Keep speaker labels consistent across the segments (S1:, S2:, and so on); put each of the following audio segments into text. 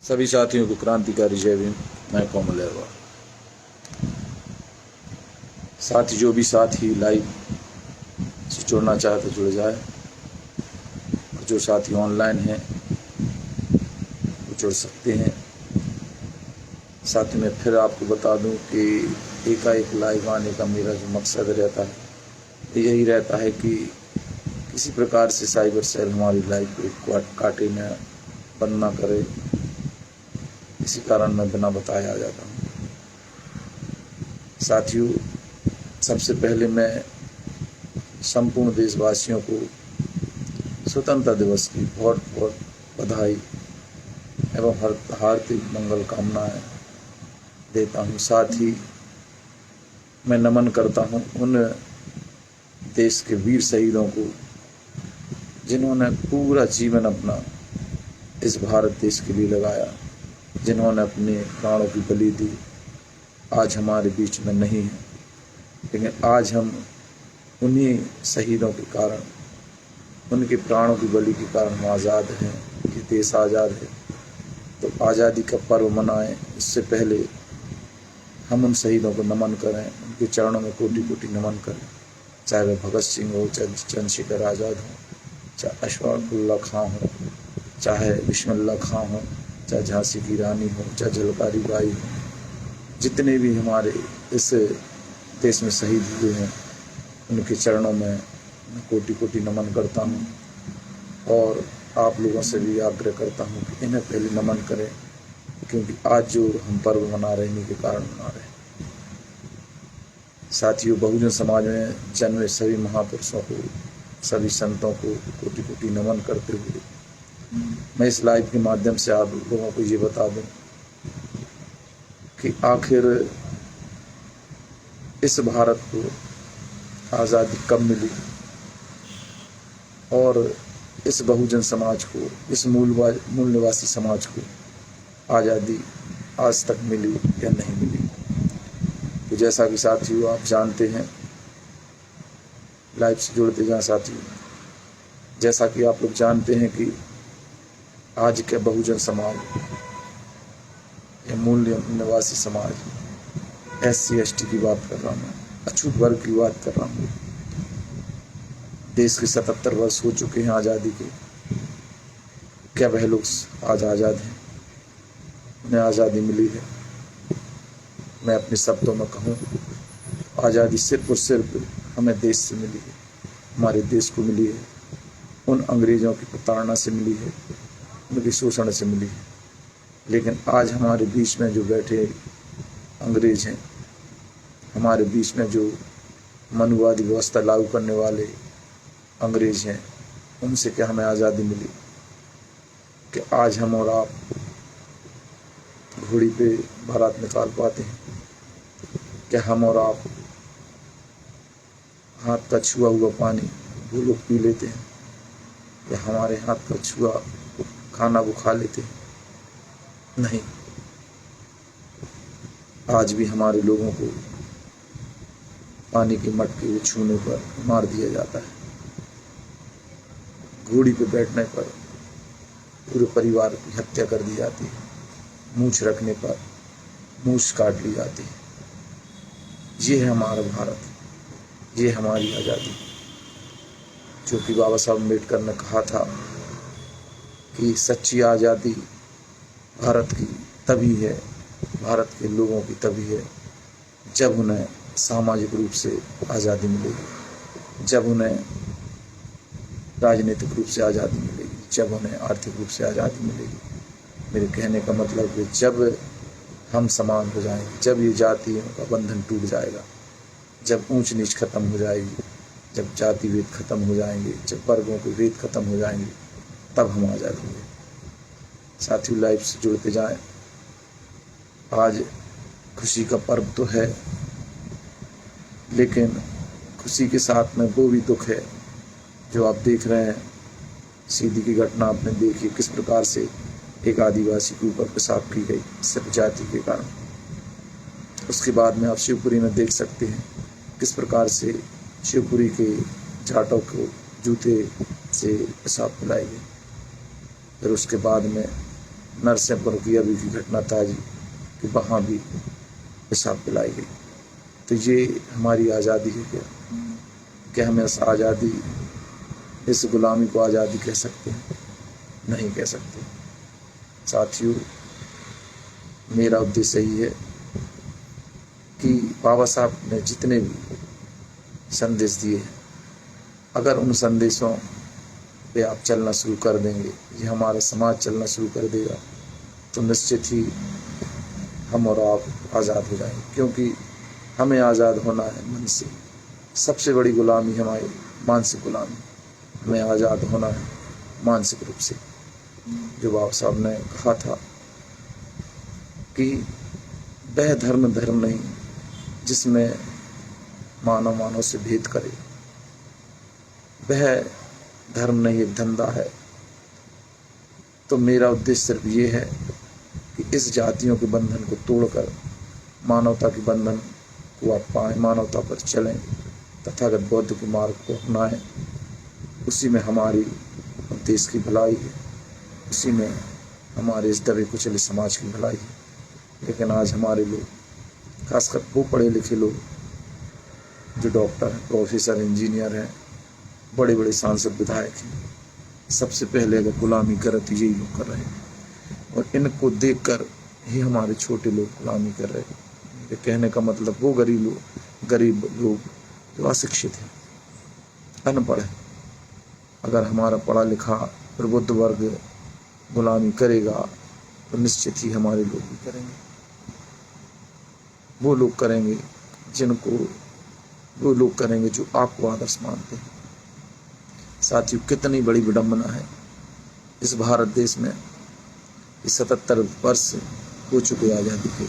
S1: सभी साथियों को क्रांतिकारी जय भीम। मैं कोमल अहरवाल। साथी जो भी साथी लाइव से जुड़ना चाहे तो जुड़ जाए, और जो साथी ऑनलाइन हैं वो जुड़ सकते हैं। साथ में फिर आपको बता दूं कि एकाएक लाइव आने का मेरा जो मकसद रहता है यही रहता है कि किसी प्रकार से साइबर सेल हमारी लाइफ को काटे न, बंद ना करे। इसी कारण मैं बिना बताए आ जाता हूँ। साथियों, सबसे पहले मैं संपूर्ण देशवासियों को स्वतंत्रता दिवस की बहुत बहुत बधाई एवं हार्दिक मंगल कामनाएं देता हूँ। साथ ही मैं नमन करता हूँ उन देश के वीर शहीदों को जिन्होंने पूरा जीवन अपना इस भारत देश के लिए लगाया, जिन्होंने अपने प्राणों की बलि दी। आज हमारे बीच में नहीं है, लेकिन आज हम उन्हीं शहीदों के कारण, उनके प्राणों की बलि के कारण हम आज़ाद हैं, ये देश आज़ाद है। तो आज़ादी का पर्व मनाएं, इससे पहले हम उन शहीदों को नमन करें, उनके चरणों में कोटि कोटि नमन करें। चाहे वह भगत सिंह हो, चाहे चंद्रशेखर आज़ाद हो, चाहे अशफाक उल्लाह खां हो, चाहे बिस्मिल्लाह खां हो, चाहे झांसी की रानी हो, चाहे झलकारी बाई हो, जितने भी हमारे इस देश में शहीद हुए हैं उनके चरणों में मैं कोटि कोटि नमन करता हूँ। और आप लोगों से भी आग्रह करता हूँ कि इन्हें पहले नमन करें, क्योंकि आज जो हम पर्व मना रहे हैं इन्हीं के कारण मना रहे हैं। साथियों, बहुजन समाज में जन्मे सभी महापुरुषों को, सभी संतों को कोटि कोटि नमन करते हुए मैं इस लाइव के माध्यम से आप लोगों को ये बता दूं कि आखिर इस भारत को आज़ादी कब मिली और इस बहुजन समाज को, इस मूल निवासी समाज को आज़ादी आज तक मिली या नहीं मिली। तो जैसा कि साथियों आप जानते हैं, लाइव से जुड़ते जाएं साथियों। जैसा कि आप लोग जानते हैं कि आज के बहुजन समाज या मूल निवासी समाज, SC ST की बात कर रहा हूँ, अछूत वर्ग की बात कर रहा हूँ। देश के 77 वर्ष हो चुके हैं आज़ादी के। क्या वह लोग आज आज़ाद हैं? उन्हें आज़ादी मिली है? मैं अपने शब्दों में कहूँ, आज़ादी सिर्फ और सिर्फ हमें देश से मिली है, हमारे देश को मिली है। उन अंग्रेज़ों की प्रताड़ना से मिली है, उनके शोषण से मिली है। लेकिन आज हमारे बीच में जो बैठे अंग्रेज हैं, हमारे बीच में जो मनुवादी व्यवस्था लागू करने वाले अंग्रेज हैं, उनसे क्या हमें आज़ादी मिली? कि आज हम और आप घोड़ी पे बारात निकाल पाते हैं? क्या हम और आप हाथ का छुआ हुआ पानी वो लोग पी लेते हैं? या हमारे हाथ का छुआ खाना वो खा लेते हैं? नहीं। आज भी हमारे लोगों को पानी के मटके छूने पर मार दिया जाता है। घोड़ी पे बैठने पर पूरे परिवार की हत्या कर दी जाती है। मूंछ रखने पर मूंछ काट ली जाती है। ये है हमारा भारत, ये हमारी आज़ादी, जो कि बाबा साहब अम्बेडकर ने कहा था कि सच्ची आज़ादी भारत की तभी है, भारत के लोगों की तभी है जब उन्हें सामाजिक रूप से आज़ादी मिलेगी, जब उन्हें राजनीतिक रूप से आज़ादी मिलेगी, जब उन्हें आर्थिक रूप से आज़ादी मिलेगी। मेरे कहने का मतलब है जब हम समान हो जाएंगे, जब ये जातियों का बंधन टूट जाएगा, जब ऊंच नीच खत्म हो जाएगी, जब जाति भेद खत्म हो जाएंगे, जब वर्गों के भेद खत्म हो जाएंगे, तब हम आज़ाद होंगे। साथियों, लाइव से जुड़ते जाएं। आज खुशी का पर्व तो है, लेकिन खुशी के साथ में वो भी दुख है जो आप देख रहे हैं। सीधी की घटना आपने देखी, किस प्रकार से एक आदिवासी के ऊपर पेशाब की गई सिर्फ जाति के कारण। उसके बाद में आप शिवपुरी में देख सकते हैं किस प्रकार से शिवपुरी के जाटों को जूते से पेशाब पिलाई गई। फिर उसके बाद में नरसिंहपुर की अभी की घटना था जी कि वहाँ भी पेशाब पिलाई गई। तो ये हमारी आज़ादी है क्या? क्या हम इस आज़ादी, इस गुलामी को आज़ादी कह सकते हैं? नहीं कह सकते। साथियों, मेरा उद्देश्य यही है कि बाबा साहब ने जितने भी संदेश दिए हैं, अगर उन संदेशों पे आप चलना शुरू कर देंगे, ये हमारा समाज चलना शुरू कर देगा, तो निश्चित ही हम और आप आज़ाद हो जाएंगे। क्योंकि हमें आज़ाद होना है मन से। सबसे बड़ी गुलामी हमारी मानसिक गुलामी। हमें आज़ाद होना है मानसिक रूप से। जो बाबा साहब ने कहा था कि वह धर्म नहीं जिसमें मानव से भेद करे, वह धर्म नहीं, एक धंधा है। तो मेरा उद्देश्य सिर्फ ये है कि इस जातियों के बंधन को तोड़कर मानवता के बंधन को आप पाएँ, मानवता पर चलें, तथागत बौद्ध के मार्ग को अपनाएं। उसी में हमारी देश की भलाई है, उसी में हमारे इस दबे कुचले समाज की भलाई है। लेकिन आज हमारे लोग, खासकर वो पढ़े लिखे लोग जो डॉक्टर हैं, प्रोफेसर, इंजीनियर हैं, बड़े बड़े सांसद, विधायक हैं, सबसे पहले अगर गुलामी करे तो यही लोग कर रहे हैं। और इनको देखकर ही हमारे छोटे लोग गुलामी कर रहे हैं। ये कहने का मतलब वो गरीब लोग जो अशिक्षित हैं, अनपढ़ हैं, अगर हमारा पढ़ा लिखा प्रबुद्ध वर्ग गुलामी करेगा तो निश्चित ही हमारे लोग भी करेंगे। वो लोग करेंगे जो आपको आदर्श मानते हैं। साथियों, कितनी बड़ी विडंबना है इस भारत देश में। 77 वर्ष हो चुके आज़ादी के।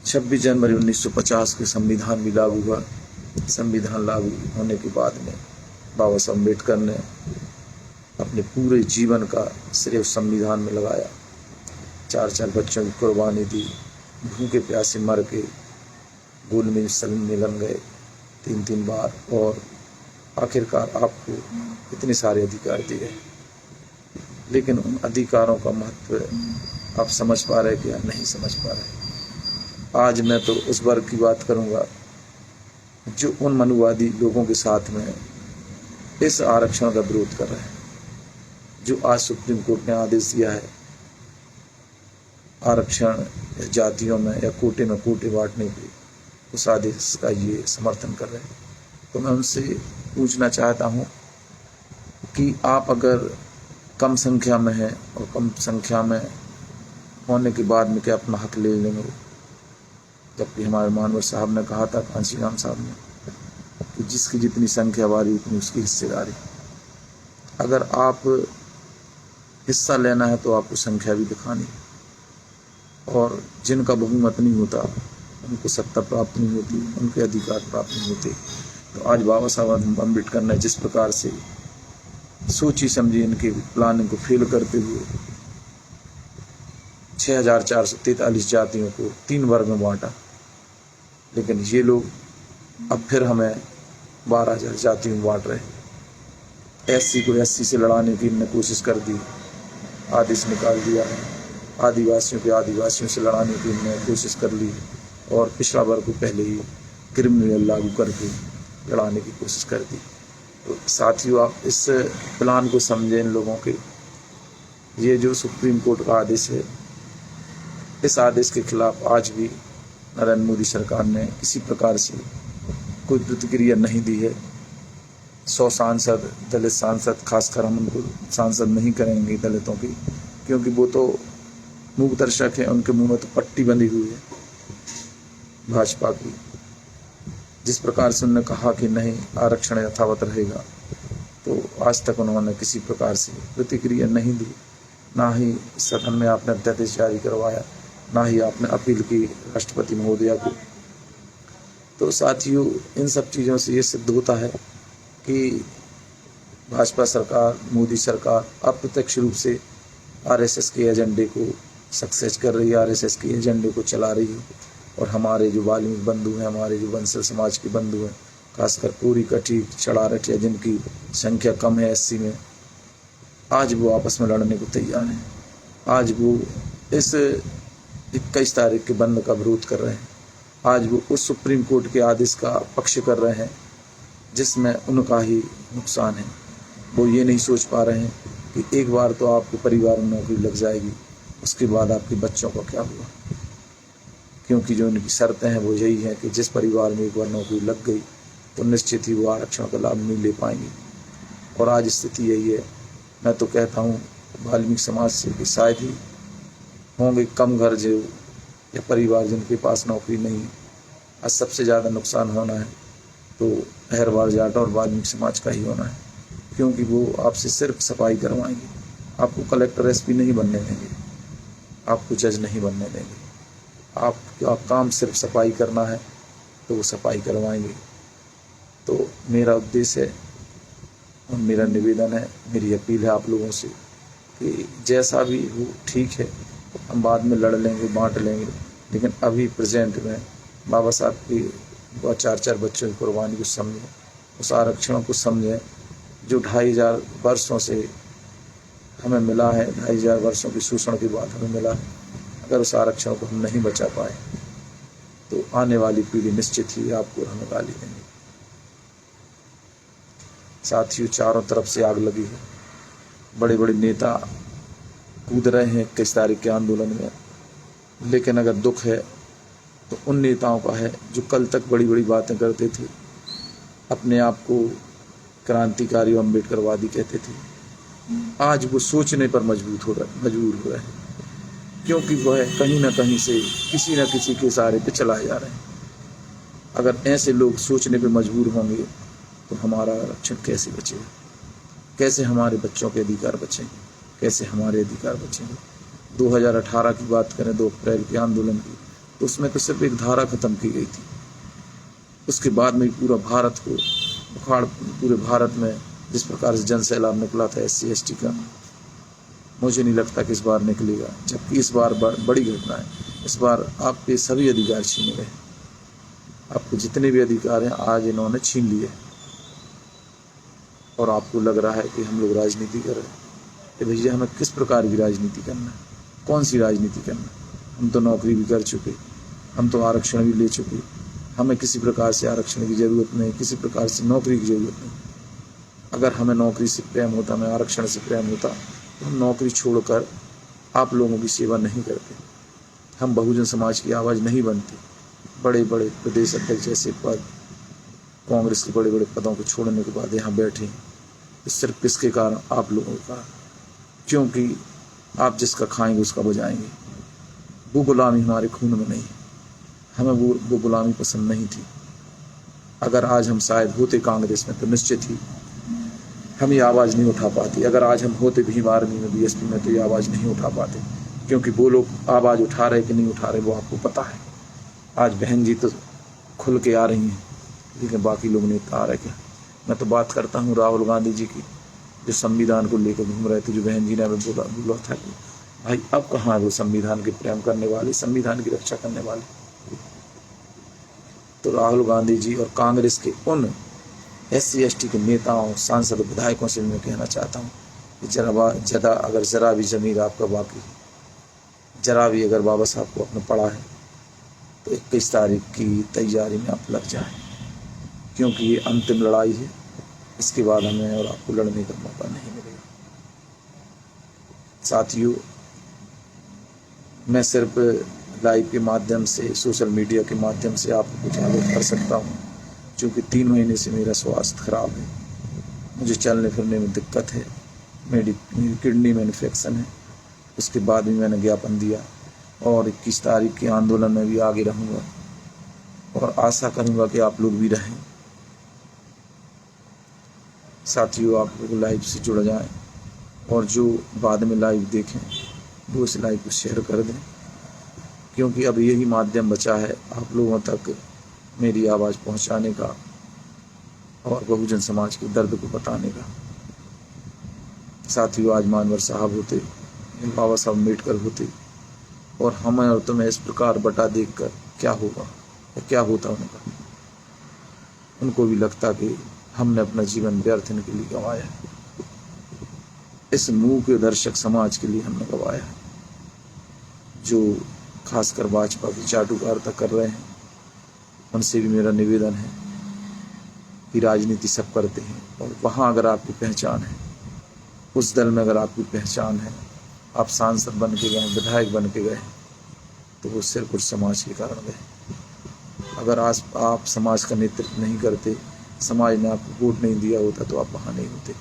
S1: 26 जनवरी 1950 के संविधान भी लागू हुआ। संविधान लागू होने के बाद में बाबा साहब अम्बेडकर ने अपने पूरे जीवन का श्रेय उस संविधान में लगाया। 4 बच्चों की कुर्बानी दी, भूखे प्यासे मर के गोल में मिलन गए 3 बार, और आखिरकार आपको इतने सारे अधिकार दिए गए। लेकिन उन अधिकारों का महत्व आप समझ पा रहे कि या नहीं समझ पा रहे? आज मैं तो उस वर्ग की बात करूंगा जो उन मनुवादी लोगों के साथ में इस आरक्षण का विरोध कर रहे हैं, जो आज सुप्रीम कोर्ट ने आदेश दिया है आरक्षण जातियों में या कोटे में कोटे बांटने के, उस आदेश का ये समर्थन कर रहे हैं। तो मैं उनसे पूछना चाहता हूँ कि आप अगर कम संख्या में हैं और कम संख्या में होने के बाद में क्या अपना हक ले लेंगे? जबकि हमारे मानवर साहब ने कहा था, कांची राम साहब ने, कि जिसकी जितनी संख्या बारी उतनी उसकी हिस्सेदारी। अगर आप हिस्सा लेना है तो आपको संख्या भी दिखानी है, और जिनका बहुमत नहीं होता उनको सत्ता प्राप्त नहीं होती, उनके अधिकार प्राप्त नहीं होते। तो आज बाबा साहब अम्बेडकर ने जिस प्रकार से सोची समझी इनके प्लानिंग को फेल करते हुए 6443 जातियों को 3 वर्ग में बांटा, लेकिन ये लोग अब फिर हमें 12000 जातियों में बांट रहे हैं। SC को SC से लड़ाने की इन्होंने कोशिश कर दी, आदेश निकाल दिया है। आदिवासियों से लड़ाने की इन्होंने कोशिश कर ली, और पिछड़ा वर्ग को पहले ही क्रिमिनल लागू करके लड़ाने की कोशिश कर दी। तो साथियों, आप इस प्लान को समझें इन लोगों के। ये जो सुप्रीम कोर्ट का आदेश है, इस आदेश के खिलाफ आज भी नरेंद्र मोदी सरकार ने किसी प्रकार से कोई प्रतिक्रिया नहीं दी है। 100 सांसद, दलित सांसद, खासकर हम उनको सांसद नहीं करेंगे दलितों की, क्योंकि वो तो मूक दर्शक है, उनके मुंह में तो पट्टी बंधी हुई है भाजपा की। जिस प्रकार से उन्होंने कहा कि नहीं आरक्षण यथावत रहेगा, तो आज तक उन्होंने किसी प्रकार से प्रतिक्रिया नहीं दी। ना ही सदन में आपने अध्यादेश जारी करवाया, ना ही आपने अपील की राष्ट्रपति महोदया को। तो साथियों, इन सब चीज़ों से ये सिद्ध होता है कि भाजपा सरकार, मोदी सरकार अप्रत्यक्ष रूप से RSS के एजेंडे को सक्सेस कर रही है, RSS के एजेंडे को चला रही है। और हमारे जो वाल्मीकि बंधु हैं, हमारे जो बंसल समाज के बंधु हैं, खासकर पूरी कटी चढ़ा रखी है, जिनकी संख्या कम है SC में, आज वो आपस में लड़ने को तैयार हैं। आज वो इस 21 तारीख के बंद का विरोध कर रहे हैं। आज वो उस सुप्रीम कोर्ट के आदेश का पक्ष कर रहे हैं जिसमें उनका ही नुकसान है। वो ये नहीं सोच पा रहे हैं कि एक बार तो आपके परिवार में नौकरी लग जाएगी, उसके बाद आपके बच्चों का क्या हुआ। क्योंकि जो उनकी शर्तें हैं वो यही है कि जिस परिवार में एक बार नौकरी लग गई तो निश्चित ही वो आरक्षण का लाभ नहीं ले पाएंगे। और आज स्थिति यही है। मैं तो कहता हूँ वाल्मीकि समाज से कि शायद ही होंगे कम घर जो या परिवार जिनके पास नौकरी नहीं है। आज सबसे ज़्यादा नुकसान होना है तो अहरवाल जाट और वाल्मीकि समाज का ही होना है, क्योंकि वो आपसे सिर्फ सफाई करवाएंगे। आपको कलेक्टर एसपी नहीं बनने देंगे, आपको जज नहीं बनने देंगे। आपका काम सिर्फ सफाई करना है तो वो सफाई करवाएंगे। तो मेरा उद्देश्य है और मेरा निवेदन है, मेरी अपील है आप लोगों से कि जैसा भी हो ठीक है, हम बाद में लड़ लेंगे, बांट लेंगे, लेकिन अभी प्रेजेंट में बाबा साहब की 4-4 बच्चों की कुर्बानी को समझें, उस आरक्षण को समझें जो 2500 वर्षों से हमें मिला है। 2500 वर्षों की शोषण के बाद हमें मिला है। अगर उस आरक्षण को हम नहीं बचा पाए तो आने वाली पीढ़ी निश्चित ही आपको हमें गाली देंगे। साथियों, चारों तरफ से आग लगी है। बड़े बड़े नेता कूद रहे हैं 21 तारीख के आंदोलन में, लेकिन अगर दुख है तो उन नेताओं का है जो कल तक बड़ी बड़ी बातें करते थे, अपने आप को क्रांतिकारी और अम्बेडकरवादी कहते थे। आज वो सोचने पर मजबूर हो रहे हैं, क्योंकि वह कहीं ना कहीं से किसी न किसी के सहारे पे चलाए जा रहे हैं। अगर ऐसे लोग सोचने पे मजबूर होंगे तो हमारा आरक्षण कैसे बचेगा, कैसे हमारे बच्चों के अधिकार बचेंगे, कैसे हमारे अधिकार बचेंगे। 2018 की बात करें, 2 अप्रैल के आंदोलन की, तो उसमें तो सिर्फ एक धारा खत्म की गई थी। उसके बाद में पूरा भारत को उखाड़, पूरे भारत में जिस प्रकार से जन सैलाब निकला था SC ST का, मुझे नहीं लगता कि इस बार निकलेगा। जबकि इस बार बड़ी घटना है। इस बार आपके सभी अधिकार छीने गए। आपको जितने भी अधिकार हैं आज इन्होंने छीन लिए, और आपको लग रहा है कि हम लोग राजनीति कर रहे हैं। तो भैया, हमें किस प्रकार की राजनीति करना है, कौन सी राजनीति करना है। हम तो नौकरी भी कर चुके, हम तो आरक्षण भी ले चुके, हमें किसी प्रकार से आरक्षण की ज़रूरत नहीं, किसी प्रकार से नौकरी की ज़रूरत नहीं। अगर हमें नौकरी से प्रेम होता, हमें आरक्षण से प्रेम होता, तो हम नौकरी छोड़कर आप लोगों की सेवा नहीं करते, हम बहुजन समाज की आवाज़ नहीं बनते। बड़े बड़े प्रदेश अध्यक्ष जैसे पद, कांग्रेस के बड़े बड़े पदों को छोड़ने के बाद यहाँ बैठे, तो सिर्फ किसके कारण? आप लोगों के कारण। क्योंकि आप जिसका खाएंगे उसका बजाएंगे। वो गुलामी हमारे खून में नहीं है, हमें वो गुलामी पसंद नहीं थी। अगर आज हम शायद होते कांग्रेस में तो निश्चित ही हम ये आवाज़ नहीं उठा पाते। अगर आज हम होते भीम आर्मी में, BSP में, तो ये आवाज़ नहीं उठा पाते, क्योंकि वो लोग आवाज़ उठा रहे कि नहीं उठा रहे वो आपको पता है। आज बहन जी तो खुल के आ रही हैं, लेकिन बाकी लोग नहीं आ रहे क्या। मैं तो बात करता हूँ राहुल गांधी जी की, जो संविधान को लेकर घूम रहे थे, जो बहन जी ने हमें बोला था कि भाई अब कहाँ है वो संविधान के प्रेम करने वाले, संविधान की रक्षा करने वाले। तो राहुल गांधी जी और कांग्रेस के उन SC ST के नेताओं, सांसद, विधायकों से मैं कहना चाहता हूँ कि अगर ज़रा भी ज़मीर आपका बाकी है, ज़रा भी अगर बाबा साहब को अपने पड़ा है, तो 21 तारीख की तैयारी में आप लग जाएं, क्योंकि ये अंतिम लड़ाई है। इसके बाद हमें और आपको लड़ने का मौका नहीं मिलेगा। साथियों, मैं सिर्फ लाइव के माध्यम से, सोशल मीडिया के माध्यम से आपको कुछ आगे कर सकता हूँ, क्योंकि 3 महीने से मेरा स्वास्थ्य खराब है, मुझे चलने फिरने में दिक्कत है, मेरी किडनी में इन्फेक्शन है। उसके बाद भी मैंने ज्ञापन दिया और 21 तारीख के आंदोलन में भी आगे रहूँगा, और आशा करूँगा कि आप लोग भी रहें। साथियों, आप लोग लाइव से जुड़ जाएं, और जो बाद में लाइव देखें वो इस लाइव को शेयर कर दें, क्योंकि अब यही माध्यम बचा है आप लोगों तक मेरी आवाज़ पहुंचाने का और बहुजन समाज के दर्द को बताने का। साथियों, आज मानवर साहब होते, बाबा साहब अम्बेडकर होते, और हमें और तुम्हें इस प्रकार बटा देखकर क्या होगा या क्या होता उनका। उनको भी लगता कि हमने अपना जीवन व्यर्थ इनके लिए गंवाया है। इस मूक दर्शक समाज के लिए हमने गवाया है, जो खासकर भाजपा की चाटुकारिता कर रहे हैं। उनसे भी मेरा निवेदन है कि राजनीति सब करते हैं, और वहाँ अगर आपकी पहचान है, उस दल में अगर आपकी पहचान है, आप सांसद बन के गए, विधायक बन के गए, तो वो सिर्फ उस समाज के कारण गए। अगर आप समाज का नेतृत्व नहीं करते, समाज ने आपको वोट नहीं दिया होता, तो आप वहाँ नहीं होते।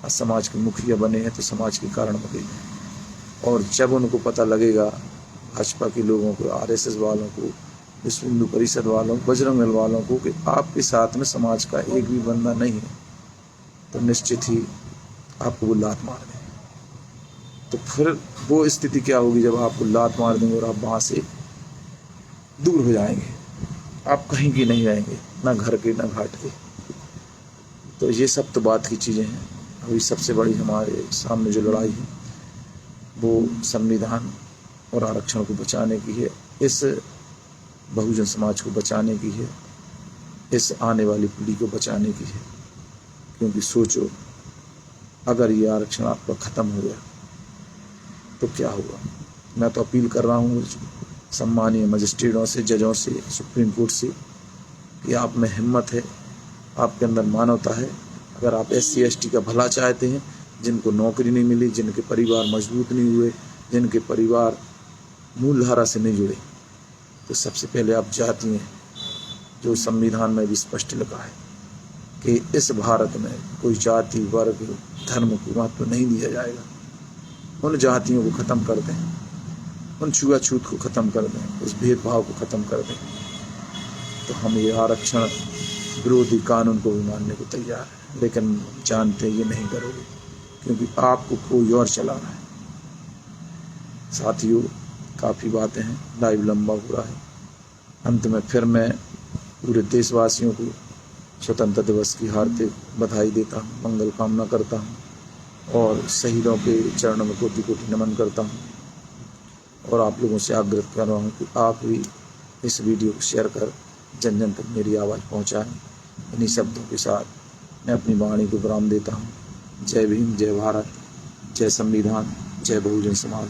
S1: आज समाज के मुखिया बने हैं तो समाज के कारण बने हैं। और जब उनको पता लगेगा, भाजपा के लोगों को, आरएसएस वालों को, विश्व हिंदू परिषद वालों, बजरंग दल वालों को, कि आपके साथ में समाज का एक भी बंदा नहीं है, तो निश्चित ही आपको वो लात मार देंगे। तो फिर वो स्थिति क्या होगी, जब आपको लात मार देंगे और आप वहाँ से दूर हो जाएंगे, आप कहीं की नहीं रहेंगे, ना घर के ना घाट के। तो ये सब तो बात की चीज़ें हैं। अभी सबसे बड़ी हमारे सामने जो लड़ाई है, वो संविधान और आरक्षण को बचाने की है, इस बहुजन समाज को बचाने की है, इस आने वाली पीढ़ी को बचाने की है। क्योंकि सोचो, अगर ये आरक्षण आपका ख़त्म हो गया तो क्या होगा। मैं तो अपील कर रहा हूँ सम्मानीय मजिस्ट्रेटों से, जजों से, सुप्रीम कोर्ट से, कि आप में हिम्मत है, आपके अंदर मानवता है। अगर आप SC ST का भला चाहते हैं, जिनको नौकरी नहीं मिली, जिनके परिवार मजबूत नहीं हुए, जिनके परिवार मूलधारा से नहीं जुड़े, तो सबसे पहले आप जाति हैं, जो संविधान में भी स्पष्ट लिखा है कि इस भारत में कोई जाति, वर्ग, धर्म को महत्व नहीं दिया जाएगा। उन जातियों को ख़त्म कर दें, उन छुआछूत को ख़त्म कर दें, उस भेदभाव को ख़त्म कर दें, तो हम ये आरक्षण विरोधी कानून को भी मानने को तैयार है। लेकिन जानते ये नहीं करोगे, क्योंकि आपको कोई और चला रहा है। साथियों, काफ़ी बातें हैं, लाइव लंबा हो रहा है। अंत में फिर मैं पूरे देशवासियों को स्वतंत्रता दिवस की हार्दिक बधाई देता हूँ, मंगल कामना करता हूँ, और शहीदों के चरणों में कोटि कोटि नमन करता हूँ। और आप लोगों से आग्रह कर रहा हूँ कि आप भी इस वीडियो को शेयर कर जन जन तक मेरी आवाज़ पहुँचाएँ। इन्हीं शब्दों के साथ मैं अपनी वाणी को विराम देता हूँ। जय भीम, जय भारत, जय संविधान, जय बहुजन समाज।